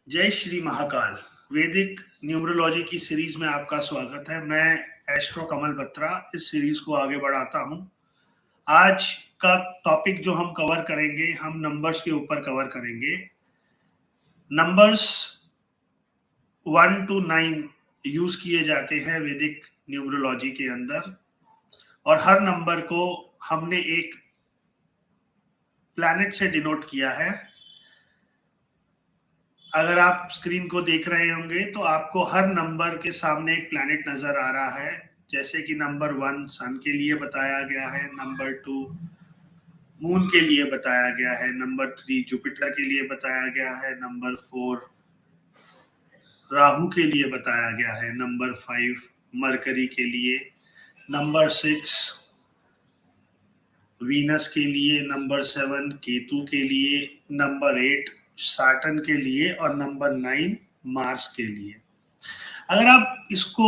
जय श्री महाकाल। वैदिक न्यूमरोलॉजी की सीरीज में आपका स्वागत है। मैं एस्ट्रो कमल बत्रा इस सीरीज को आगे बढ़ाता हूं। आज का टॉपिक जो हम कवर करेंगे, हम नंबर्स के ऊपर कवर करेंगे। नंबर्स 1 to 9 यूज किए जाते हैं वैदिक न्यूमरोलॉजी के अंदर, और हर नंबर को हमने एक प्लैनेट से डिनोट किया है। अगर आप स्क्रीन को देख रहे होंगे तो आपको हर नंबर के सामने एक प्लैनेट नजर आ रहा है। जैसे कि नंबर 1 सन के लिए बताया गया है, नंबर 2 मून के लिए बताया गया है, नंबर 3 जुपिटर के लिए बताया गया है, नंबर 4 राहु के लिए बताया गया है, नंबर 5 मरकरी के लिए, नंबर 6 वीनस के लिए, नंबर 7 केतु के लिए, नंबर 8 सैटर्न के लिए और नंबर 9 मार्स के लिए। अगर आप इसको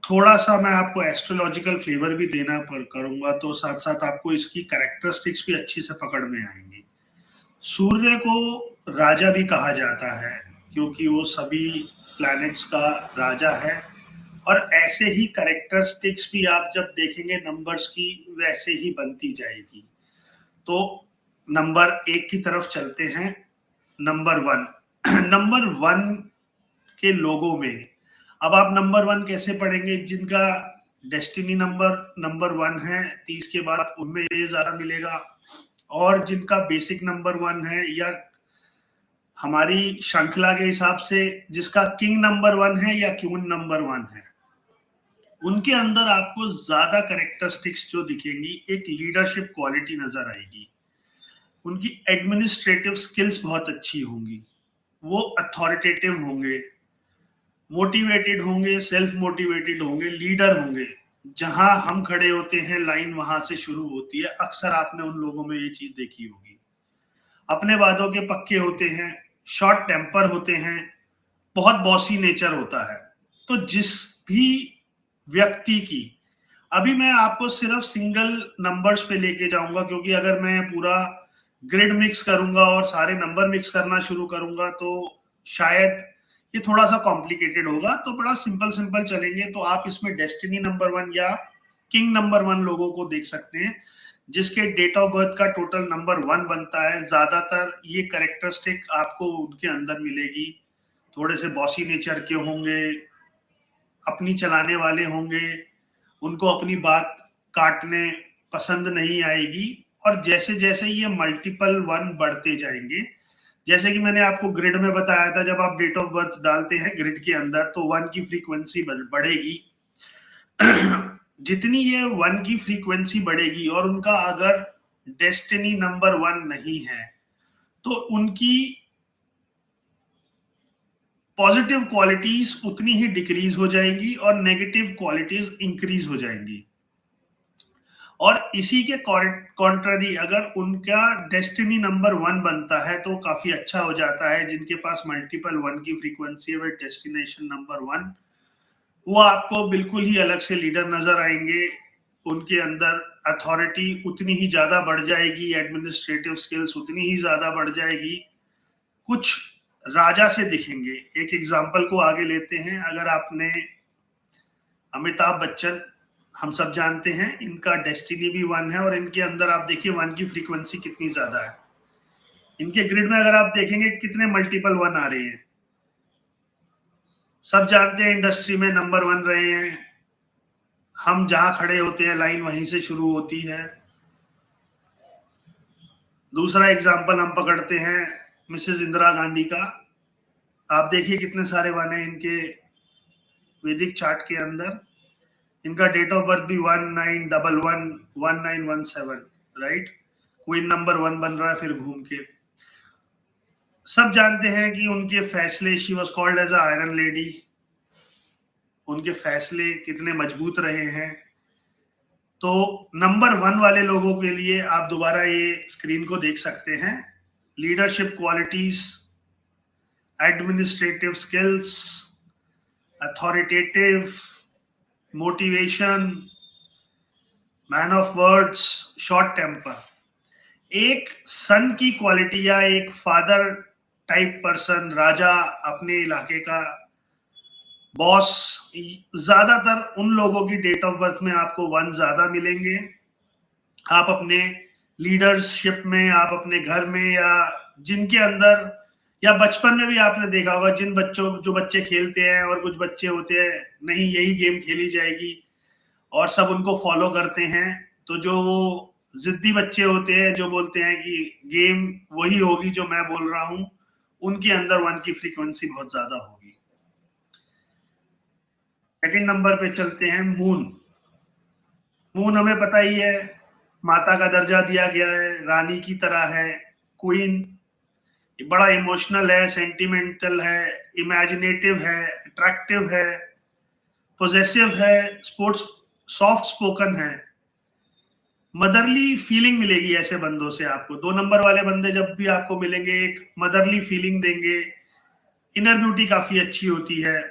थोड़ा सा मैं आपको एस्ट्रोलॉजिकल फ्लेवर भी देना करूंगा तो साथ साथ आपको इसकी कैरेक्टरिस्टिक्स भी अच्छी से पकड़ में आएंगी। सूर्य को राजा भी कहा जाता है क्योंकि वो सभी प्लैनेट्स का राजा है, और ऐसे ही कैरेक्टरिस्टिक्स भी आप जब देखेंगे नंबर्स की वैसे ही बनती जाएगी। तो नंबर 1 की तरफ चलते हैं। नंबर 1 नंबर 1 के लोगों में अब आप नंबर 1 कैसे पढ़ेंगे? जिनका डेस्टिनी नंबर नंबर 1 है, 30 के बाद उनमें ये ज्यादा मिलेगा, और जिनका बेसिक नंबर 1 है या हमारी श्रृंखला के हिसाब से जिसका किंग नंबर 1 है या क्वीन नंबर 1 है, उनके अंदर आपको ज्यादा कैरेक्टरिस्टिक्स जो दिखेंगी, एक लीडरशिप क्वालिटी नजर आएगी। उनकी एडमिनिस्ट्रेटिव स्किल्स बहुत अच्छी होंगी, वो अथॉरिटेटिव होंगे, मोटिवेटेड होंगे, सेल्फ मोटिवेटेड होंगे, लीडर होंगे। जहां हम खड़े होते हैं लाइन वहां से शुरू होती है। अक्सर आपने उन लोगों में ये चीज देखी होगी। अपने वादों के पक्के होते हैं, शॉर्ट टेम्पर होते हैं, बहुत बॉसी नेचर होता है। तो जिस भी व्यक्ति की, अभी मैं आपको सिर्फ सिंगल नंबर्स पे लेके जाऊंगा क्योंकि अगर मैं पूरा ग्रिड मिक्स करूंगा और सारे नंबर मिक्स करना शुरू करूंगा तो शायद ये थोड़ा सा कॉम्प्लिकेटेड होगा। तो बड़ा सिंपल सिंपल चलेंगे। तो आप इसमें डेस्टिनी नंबर 1 या किंग नंबर 1 लोगों को देख सकते हैं, जिसके डेट ऑफ बर्थ का टोटल नंबर 1 बनता है। ज्यादातर ये कैरेक्टरिस्टिक आपको उनके अंदर मिलेगी। थोड़े से बॉसी नेचर के होंगे, अपनी चलाने वाले होंगे, उनको अपनी बात काटने पसंद नहीं आएगी। और जैसे जैसे ये मल्टीपल 1 बढ़ते जाएंगे, जैसे कि मैंने आपको ग्रिड में बताया था, जब आप डेट ऑफ बर्थ डालते हैं ग्रिड के अंदर तो 1 की फ्रीक्वेंसी बढ़ेगी। जितनी ये 1 की फ्रीक्वेंसी बढ़ेगी और उनका अगर डेस्टिनी नंबर 1 नहीं है तो उनकी पॉजिटिव क्वालिटीज उतनी ही डिक्रीज हो जाएंगी और नेगेटिव क्वालिटीज इंक्रीज हो जाएंगी। और इसी के कॉन्ट्ररी अगर उनका डेस्टिनी नंबर 1 बनता है तो काफी अच्छा हो जाता है। जिनके पास मल्टीपल 1 की फ्रीक्वेंसी है, डेस्टिनेशन नंबर 1, वो आपको बिल्कुल ही अलग से लीडर नजर आएंगे। उनके अंदर अथॉरिटी उतनी ही ज्यादा बढ़ जाएगी, एडमिनिस्ट्रेटिव स्किल्स उतनी ही ज्यादा बढ़ जाएगी, कुछ राजा से दिखेंगे। एक एग्जांपल को आगे लेते हैं। अगर आपने अमिताभ बच्चन, हम सब जानते हैं इनका डेस्टिनी भी 1 है, और इनके अंदर आप देखिए 1 की फ्रीक्वेंसी कितनी ज्यादा है। इनके ग्रिड में अगर आप देखेंगे कितने मल्टीपल 1 आ रहे हैं। सब जानते हैं इंडस्ट्री में नंबर 1 रहे हैं। हम जहां खड़े होते हैं लाइन वहीं से शुरू होती है। दूसरा एग्जाम्पल हम पकड़ते हैं मिसेस इंदिरा गांधी का। आप देखिए कितने सारे 1 है इनके वैदिक चार्ट के अंदर। इनका डेट ऑफ बर्थ भी 1911 1917, राइट। क्वीन नंबर 1 बन रहा है फिर घूम के। सब जानते हैं कि उनके फैसले, she was called as iron lady, उनके फैसले कितने मजबूत रहे हैं। तो नंबर 1 वाले लोगों के लिए आप दोबारा ये स्क्रीन को देख सकते हैं। Leadership qualities, administrative skills, authoritative, motivation, man of words, short temper. एक सन की क्वालिटी या एक फादर टाइप पर्सन, राजा, अपने इलाके का बॉस, ज्यादातर उन लोगों की डेट ऑफ बर्थ में आपको 1 ज्यादा मिलेंगे। आप अपने लीडरशिप में, आप अपने घर में, या जिनके अंदर, या बचपन में भी आपने देखा होगा जिन बच्चों, जो बच्चे खेलते हैं और कुछ बच्चे होते हैं नहीं यही गेम खेली जाएगी और सब उनको फॉलो करते हैं, तो जो वो जिद्दी बच्चे होते हैं जो बोलते हैं कि गेम वही होगी जो मैं बोल रहा हूं, उनके अंदर 1 की फ्रीक्वेंसी बहुत ज्यादा होगी। सेकंड नंबर पे चलते हैं मून। मून हमें पता ही है, माता का दर्जा दिया गया है, रानी की तरह है, क्वीन, बड़ा इमोशनल है, सेंटिमेंटल है, इमेजिनेटिव है, अट्रैक्टिव है, पोजेसिव है, स्पोर्ट्स, सॉफ्ट स्पोकन है। मदरली फीलिंग मिलेगी ऐसे बंदों से आपको। 2 नंबर वाले बंदे जब भी आपको मिलेंगे एक मदरली फीलिंग देंगे। इनर ब्यूटी काफी अच्छी होती है,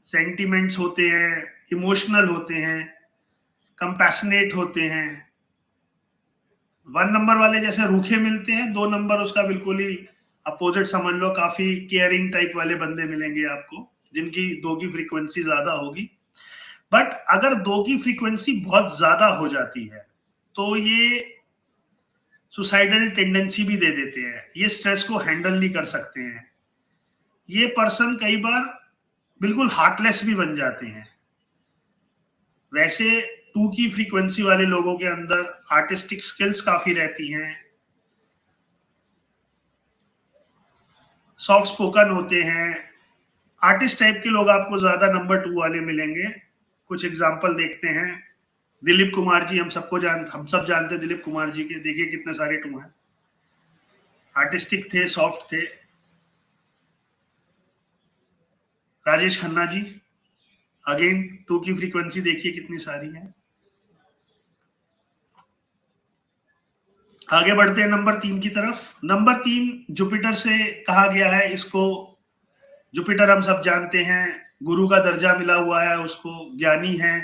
सेंटिमेंट्स होते हैं, इमोशनल होते हैं, कंपैशनेट होते हैं। 1 नंबर वाले जैसे रूखे मिलते हैं, 2 नंबर उसका बिल्कुल ही अपोजिट समझ लो, काफी केयरिंग टाइप वाले बंदे मिलेंगे आपको, जिनकी 2 की फ्रीक्वेंसी ज्यादा होगी। बट अगर 2 की फ्रीक्वेंसी बहुत ज्यादा हो जाती है तो ये सुसाइडल टेंडेंसी भी दे देते हैं, ये स्ट्रेस को हैंडल नहीं कर सकते हैं, ये पर्सन कई बार बिल्कुल हार्टलेस भी बन जाते हैं। वैसे 2 की फ्रीक्वेंसी वाले लोगों के अंदर आर्टिस्टिक स्किल्स काफी रहती हैं, सॉफ्ट स्पोकन होते हैं, आर्टिस्ट टाइप के लोग आपको ज्यादा नंबर 2 वाले मिलेंगे। कुछ एग्जांपल देखते हैं। दिलीप कुमार जी, हम सब जानते हैं दिलीप कुमार जी के, देखिए कितने सारे 2 हैं, आर्टिस्टिक थे, सॉफ्ट थे। राजेश खन्ना जी, अगेन 2 की फ्रीक्वेंसी देखिए कितनी सारी है। आगे बढ़ते हैं नंबर 3 की तरफ। नंबर 3 जुपिटर से कहा गया है इसको। जुपिटर हम सब जानते हैं, गुरु का दर्जा मिला हुआ है उसको, ज्ञानी है,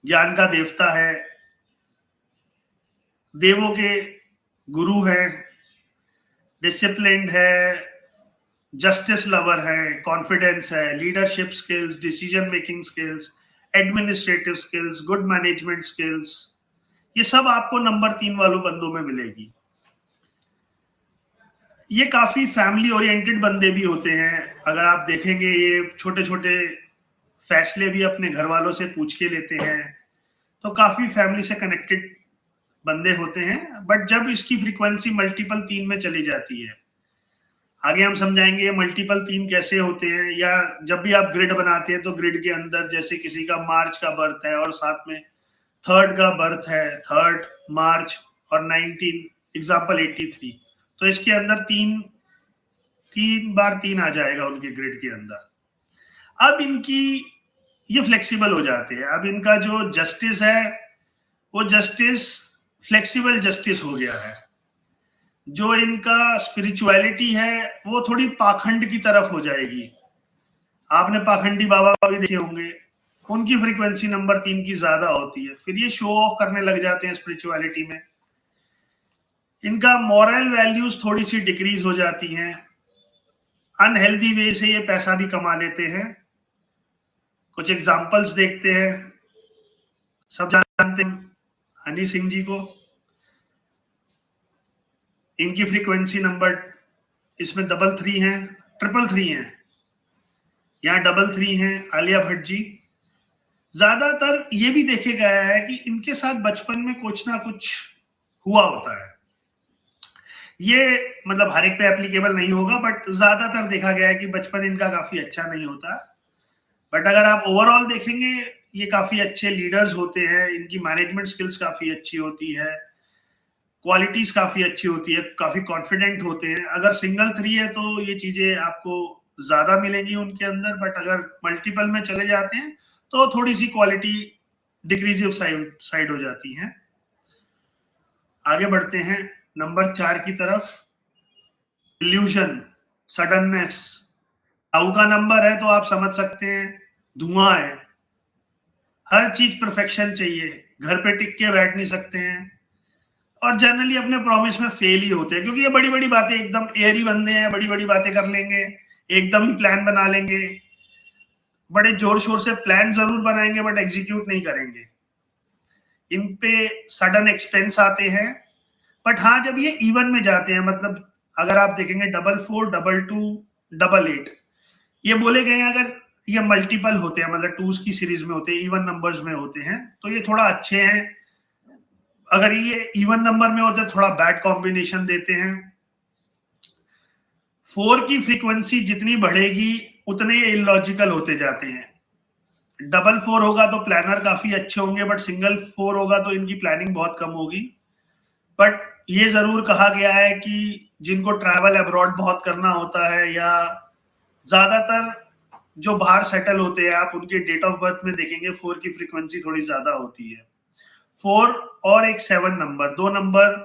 ज्ञान का देवता है, देवों के गुरु है, डिसिप्लिन्ड है, जस्टिस लवर है, कॉन्फिडेंस है, leadership skills, decision making skills, administrative skills, good management skills, ये सब आपको नंबर 3 वालों बंदों में मिलेगी। ये काफी फैमिली ओरिएंटेड बंदे भी होते हैं। अगर आप देखेंगे ये छोटे छोटे फैसले भी अपने घर वालों से पूछ के लेते हैं, तो काफी फैमिली से कनेक्टेड बंदे होते हैं। बट जब इसकी फ्रीक्वेंसी मल्टीपल 3 में चली जाती है, आगे हम समझाएंगे मल्टीपल 3 कैसे होते हैं। या जब भी आप ग्रिड बनाते हैं तो ग्रिड के अंदर जैसे किसी का मार्च का बर्थ है और साथ में 3rd का बर्थ है, 3rd मार्च और 19 एग्जाम्पल 83, तो इसके अंदर 3 बार 3 आ जाएगा उनके ग्रिड के अंदर। अब इनकी ये फ्लेक्सिबल हो जाते हैं। अब इनका जो जस्टिस है वो जस्टिस फ्लेक्सिबल जस्टिस हो गया है। जो इनका स्पिरिचुअलिटी है वो थोड़ी पाखंड की तरफ हो जाएगी। आपने पाखंडी बाबा भी देखे होंगे, उनकी फ्रीक्वेंसी नंबर 3 की ज्यादा होती है। फिर ये शो ऑफ करने लग जाते हैं स्पिरिचुअलिटी में। इनका मॉरल वैल्यूज थोड़ी सी डिक्रीज हो जाती हैं, अनहेल्दी वे से ये पैसा भी कमा लेते हैं। कुछ एग्जांपल्स देखते हैं। सब जानते हैं हनी सिंह जी को, इनकी फ्रीक्वेंसी नंबर इसमें 333 है, 333 है, यहाँ 333 है। आलिया भट्ट जी, ज्यादातर ये भी देखे गया है कि इनके साथ बचपन में कुछ ना कुछ हुआ होता है। ये मतलब हर एक पे एप्लीकेबल नहीं होगा, बट ज्यादातर देखा गया है कि बचपन इनका काफी अच्छा नहीं होता। बट अगर आप ओवरऑल देखेंगे ये काफी अच्छे लीडर्स होते हैं, इनकी मैनेजमेंट स्किल्स काफी अच्छी होती है, क्वालिटीज काफी अच्छी होती है, काफी कॉन्फिडेंट होते हैं। अगर सिंगल 3 है तो ये चीजें आपको ज्यादा मिलेंगी उनके अंदर, बट अगर मल्टीपल में चले जाते हैं तो थोड़ी सी क्वालिटी डिक्रीजिव साइड हो जाती है। आगे बढ़ते हैं नंबर 4 की तरफ। इल्यूजन, सडननेस, राहु का नंबर है तो आप समझ सकते हैं धुआं है, हर चीज परफेक्शन चाहिए, घर पे टिक के बैठ नहीं सकते हैं, और जनरली अपने प्रॉमिस में फेल ही होते हैं, क्योंकि ये बड़ी बड़ी बातें, एकदम एयरी बंदे हैं, बड़ी बड़ी बातें कर लेंगे, एकदम ही प्लान बना लेंगे, बड़े जोर शोर से प्लान जरूर बनाएंगे बट एग्जीक्यूट नहीं करेंगे। इन पे सडन एक्सपेंस आते हैं। बट हाँ, जब ये इवन में जाते हैं, मतलब अगर आप देखेंगे 44, 22, 88, ये बोले गए हैं, अगर ये मल्टीपल होते हैं, मतलब टूज की सीरीज में होते हैं, इवन नंबर्स में होते हैं, तो ये थोड़ा अच्छे हैं। अगर ये इवन नंबर में होते हैं, थोड़ा बैड कॉम्बिनेशन देते हैं। 4 की फ्रीक्वेंसी जितनी बढ़ेगी उतने ये इलॉजिकल होते जाते हैं। 44 होगा तो प्लानर काफी अच्छे होंगे, बट सिंगल 4 होगा तो इनकी प्लानिंग बहुत कम होगी। बट ये जरूर कहा गया है कि जिनको ट्रैवल अब्रॉड बहुत करना होता है, या ज्यादातर जो बाहर सेटल होते हैं, आप उनके डेट ऑफ बर्थ में देखेंगे 4 की फ्रीक्वेंसी थोड़ी ज्यादा होती है। 4 और एक 7 नंबर, दो नंबर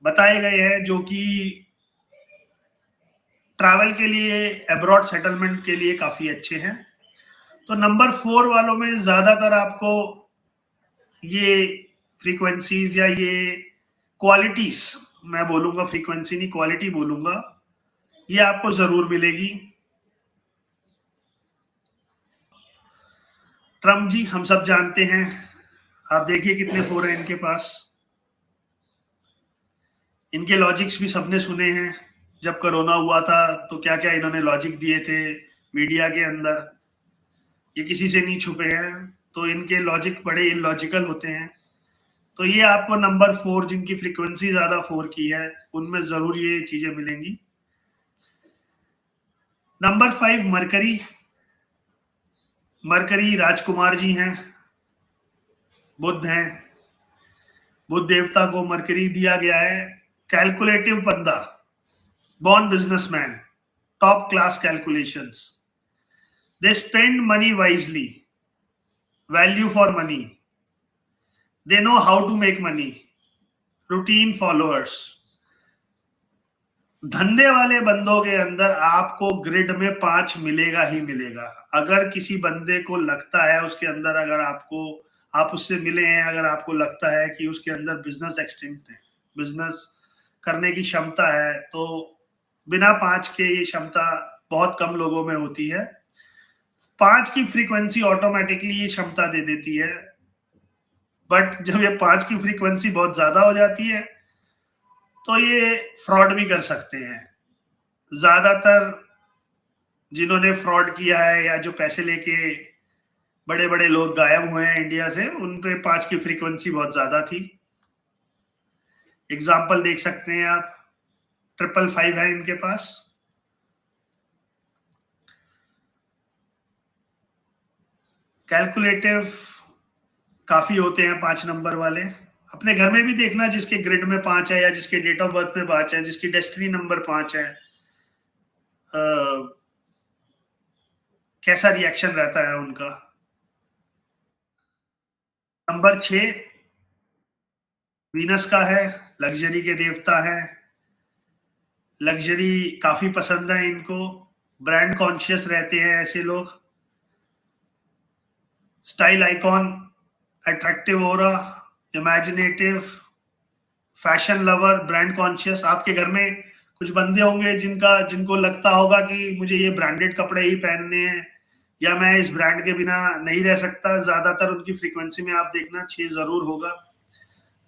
बताए गए हैं जो कि ट्रैवल के लिए, अब्रॉड सेटलमेंट के लिए काफी अच्छे हैं। तो नंबर 4 वालों में ज्यादातर आपको ये फ्रीक्वेंसीज या ये क्वालिटीज, मैं बोलूंगा फ्रीक्वेंसी नहीं क्वालिटी बोलूंगा, ये आपको जरूर मिलेगी। ट्रम्प जी हम सब जानते हैं, आप देखिए कितने 4 हैं इनके पास। इनके लॉजिक्स भी सबने सुने हैं। जब कोरोना हुआ था तो क्या क्या इन्होंने लॉजिक दिए थे मीडिया के अंदर, ये किसी से नहीं छुपे हैं। तो इनके लॉजिक बड़े इलॉजिकल होते हैं। तो ये आपको नंबर 4 जिनकी फ्रीक्वेंसी ज्यादा 4 की है, उनमें जरूर ये चीजें मिलेंगी। Number 5 mercury. Mercury Rajkumar ji हैं, बुध हैं। बुध देवता को मरकरी दिया गया है। कैलकुलेटिव बंदा, born businessman, top class calculations. They spend money wisely, value for money. They know how to make money. Routine followers. धंधे वाले बंदों के अंदर आपको ग्रिड में 5 मिलेगा ही मिलेगा। अगर किसी बंदे को लगता है उसके अंदर, अगर आपको, आप उससे मिले हैं, अगर आपको लगता है कि उसके अंदर बिजनेस एक्सटेंट है, बिजनेस करने की क्षमता है, तो बिना 5 के ये क्षमता बहुत कम लोगों में होती है। 5 की फ्रीक्वेंसी ऑटोमेटिकली ये क्षमता दे देती है। बट जब ये 5 की फ्रीक्वेंसी बहुत ज्यादा हो जाती है तो ये फ्रॉड भी कर सकते हैं। ज्यादातर जिन्होंने फ्रॉड किया है या जो पैसे लेके बड़े बड़े लोग गायब हुए हैं इंडिया से, उन पे 5 की फ्रीक्वेंसी बहुत ज्यादा थी। एग्जाम्पल देख सकते हैं आप, 555 है इनके पास। कैलकुलेटिव काफी होते हैं 5 नंबर वाले। अपने घर में भी देखना, जिसके ग्रिड में 5 है, या जिसके डेट ऑफ बर्थ में 5 है, जिसकी डेस्टिनी नंबर 5 है, कैसा रिएक्शन रहता है उनका। नंबर 6 वीनस का है, लग्जरी के देवता है। लग्जरी काफी पसंद है इनको, ब्रांड कॉन्शियस रहते हैं ऐसे लोग। Style icon, attractive aura, imaginative, fashion lover, brand conscious. आपके घर में कुछ बंदे होंगे जिनको लगता होगा कि मुझे ये ब्रांडेड कपड़े ही पहनने हैं, या मैं इस ब्रांड के बिना नहीं रह सकता। ज्यादातर उनकी फ्रीक्वेंसी में आप देखना 6 जरूर होगा।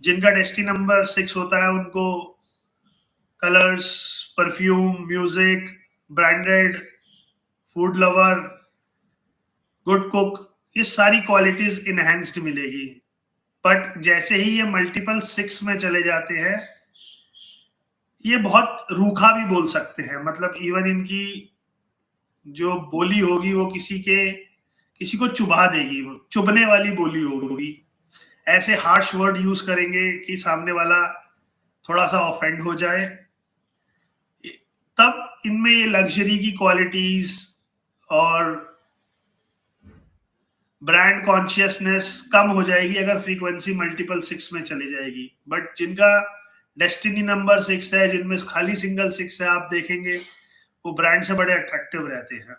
जिनका डेस्टिनी नंबर 6 होता है उनको colours, perfume, music, branded, food lover, good cook, ये सारी क्वालिटीज इनहेंस्ड मिलेगी। बट जैसे ही ये मल्टीपल 6 में चले जाते हैं, ये बहुत रूखा भी बोल सकते हैं। मतलब इवन इनकी जो बोली होगी वो किसी को चुभा देगी, चुभने वाली बोली होगी। ऐसे हार्श वर्ड यूज करेंगे कि सामने वाला थोड़ा सा ऑफेंड हो जाए। तब इनमें ये लग्जरी की क्वालिटीज और ब्रांड कॉन्शियसनेस कम हो जाएगी अगर फ्रीक्वेंसी मल्टीपल 6 में चली जाएगी। बट जिनका डेस्टिनी नंबर 6 है, जिनमें खाली सिंगल 6 है, आप देखेंगे वो ब्रांड से बड़े अट्रैक्टिव रहते हैं।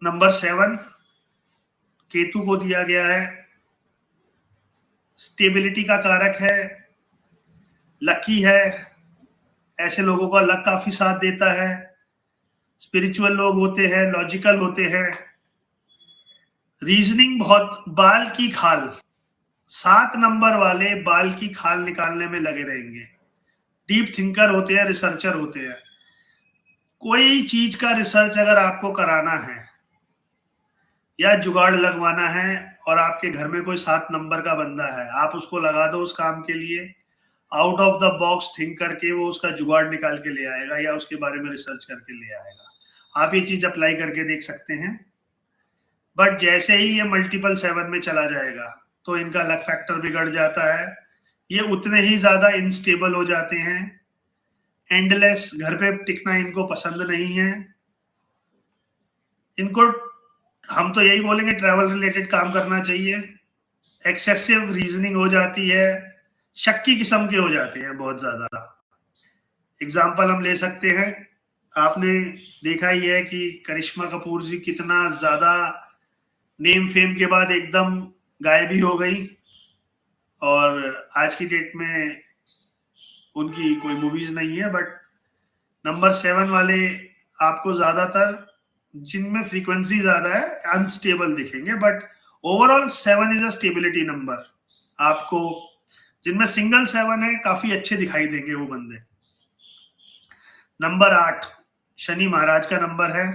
नंबर 7 केतु को दिया गया है, स्टेबिलिटी का कारक है, लकी है, ऐसे लोगों का लक काफी साथ देता है, स्पिरिचुअल लोग होते हैं, लॉजिकल होते हैं, रीजनिंग बहुत, बाल की खाल, 7 नंबर वाले बाल की खाल निकालने में लगे रहेंगे, डीप थिंकर होते हैं, रिसर्चर होते हैं। कोई चीज का रिसर्च अगर आपको कराना है या जुगाड़ लगवाना है और आपके घर में कोई 7 नंबर का बंदा है, आप उसको लगा दो उस काम के लिए, out of the box think करके वो उसका जुगाड़ निकाल के ले आएगा या उसके बारे में रिसर्च करके ले आएगा। आप ये चीज अप्लाई करके देख सकते हैं। बट जैसे ही ये मल्टीपल 7 में चला जाएगा तो इनका लक फैक्टर बिगड़ जाता है, ये उतने ही ज्यादा इनस्टेबल हो जाते हैं, एंडलेस, घर पे टिकना इनको पसंद नहीं है, इनको हम तो यही बोलेंगे ट्रैवल रिलेटेड काम करना चाहिए, एक्सेसिव रीजनिंग हो जाती है, शक्की किस्म के हो जाते हैं बहुत ज्यादा। एग्जाम्पल हम ले सकते हैं, आपने देखा ही है कि करिश्मा कपूर जी कितना ज्यादा नेम फेम के बाद एकदम गायब ही हो गई, और आज की डेट में उनकी कोई मूवीज नहीं है। बट नंबर 7 वाले आपको ज्यादातर जिनमें फ्रीक्वेंसी ज्यादा है अनस्टेबल दिखेंगे, but overall 7 is a stability number. आपको जिनमें सिंगल 7 है काफी अच्छे दिखाई देंगे वो बंदे। नंबर 8 शनि महाराज का नंबर है,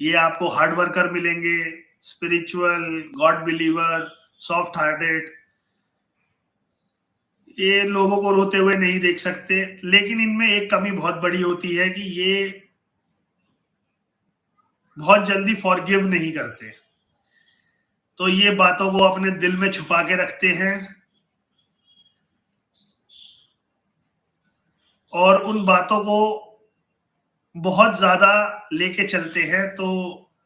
ये आपको हार्ड वर्कर मिलेंगे, spiritual, God believer, soft hearted, ये लोगों को रोते हुए नहीं देख सकते, लेकिन इनमें एक कमी बहुत बड़ी होती है कि ये बहुत जल्दी फॉरगिव नहीं करते, तो ये बातों को अपने दिल में छुपा के रखते हैं और उन बातों को बहुत ज्यादा लेके चलते हैं। तो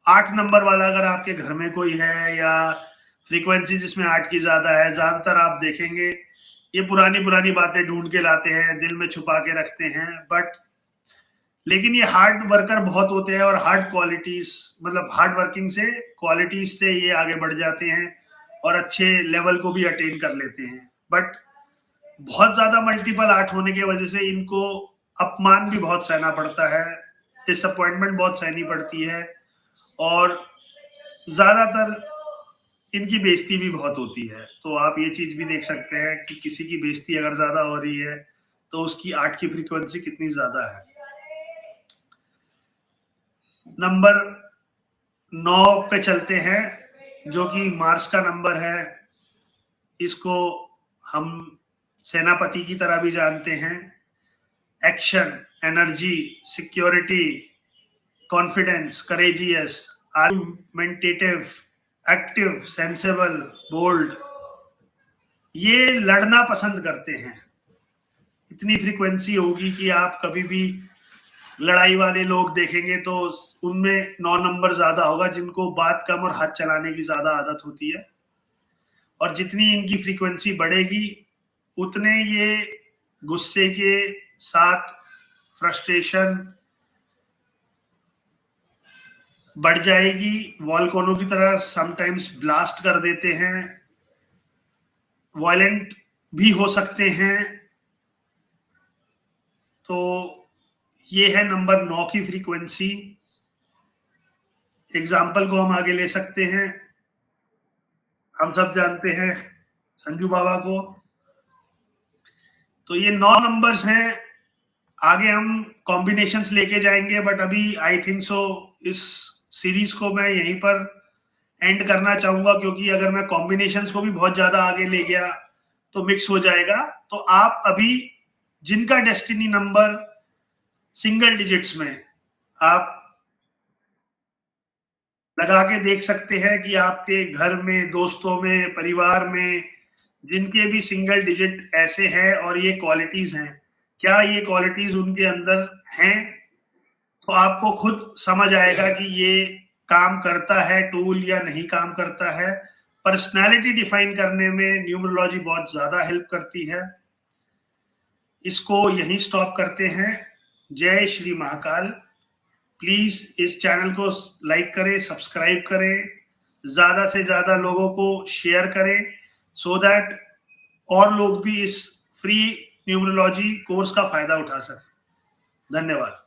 8 नंबर वाला अगर आपके घर में कोई है या फ्रीक्वेंसी जिसमें 8 की ज्यादा है, ज्यादातर आप देखेंगे ये पुरानी पुरानी बातें ढूंढ के लाते हैं, दिल में छुपा के रखते हैं, बट लेकिन ये हार्ड वर्कर बहुत होते हैं और हार्ड क्वालिटीज, मतलब हार्ड वर्किंग से क्वालिटीज से ये आगे बढ़ जाते हैं और अच्छे लेवल को भी अटेन कर लेते हैं। बट बहुत ज्यादा मल्टीपल 8 होने की वजह से इनको अपमान भी बहुत सहना पड़ता है, डिसअपॉइंटमेंट बहुत सहनी पड़ती है, और ज्यादातर इनकी बेइज्जती भी बहुत होती है। तो आप ये चीज भी देख सकते हैं कि किसी की बेइज्जती अगर ज्यादा हो रही है तो उसकी 8 की फ्रीक्वेंसी कितनी ज्यादा है। नंबर 9 पे चलते हैं, जो कि मार्स का नंबर है, इसको हम सेनापति की तरह भी जानते हैं। Action, energy, security, confidence, courageous, argumentative, active, sensible, bold, ये लड़ना पसंद करते हैं। इतनी फ्रीक्वेंसी होगी कि आप कभी भी लड़ाई वाले लोग देखेंगे तो उनमें 9 नंबर ज्यादा होगा, जिनको बात कम और हाथ चलाने की ज्यादा आदत होती है। और जितनी इनकी फ्रीक्वेंसी बढ़ेगी उतने ये गुस्से के साथ फ्रस्ट्रेशन बढ़ जाएगी, वॉल्केनो की तरह समटाइम्स ब्लास्ट कर देते हैं, वायलेंट भी हो सकते हैं। तो ये है नंबर 9 की फ्रीक्वेंसी। एग्जाम्पल को हम आगे ले सकते हैं, हम सब जानते हैं संजू बाबा को। तो ये 9 नंबर्स हैं, आगे हम कॉम्बिनेशंस लेके जाएंगे, बट अभी आई थिंक सो इस सीरीज को मैं यहीं पर एंड करना चाहूंगा, क्योंकि अगर मैं कॉम्बिनेशंस को भी बहुत ज्यादा आगे ले गया तो मिक्स हो जाएगा। तो आप अभी जिनका डेस्टिनी नंबर सिंगल डिजिट्स में, आप लगा के देख सकते हैं कि आपके घर में, दोस्तों में, परिवार में जिनके भी सिंगल डिजिट ऐसे हैं और ये क्वालिटीज हैं, क्या ये क्वालिटीज उनके अंदर हैं, तो आपको खुद समझ आएगा कि ये काम करता है टूल या नहीं काम करता है। पर्सनालिटी डिफाइन करने में न्यूमरोलॉजी बहुत ज्यादा हेल्प करती है। इसको यहीं स्टॉप करते हैं। जय श्री महाकाल। प्लीज इस चैनल को लाइक करें, सब्सक्राइब करें, ज्यादा से ज्यादा लोगों को शेयर करें, सो दैट और लोग भी इस फ्री न्यूमरोलॉजी कोर्स का फायदा उठा सकें। धन्यवाद।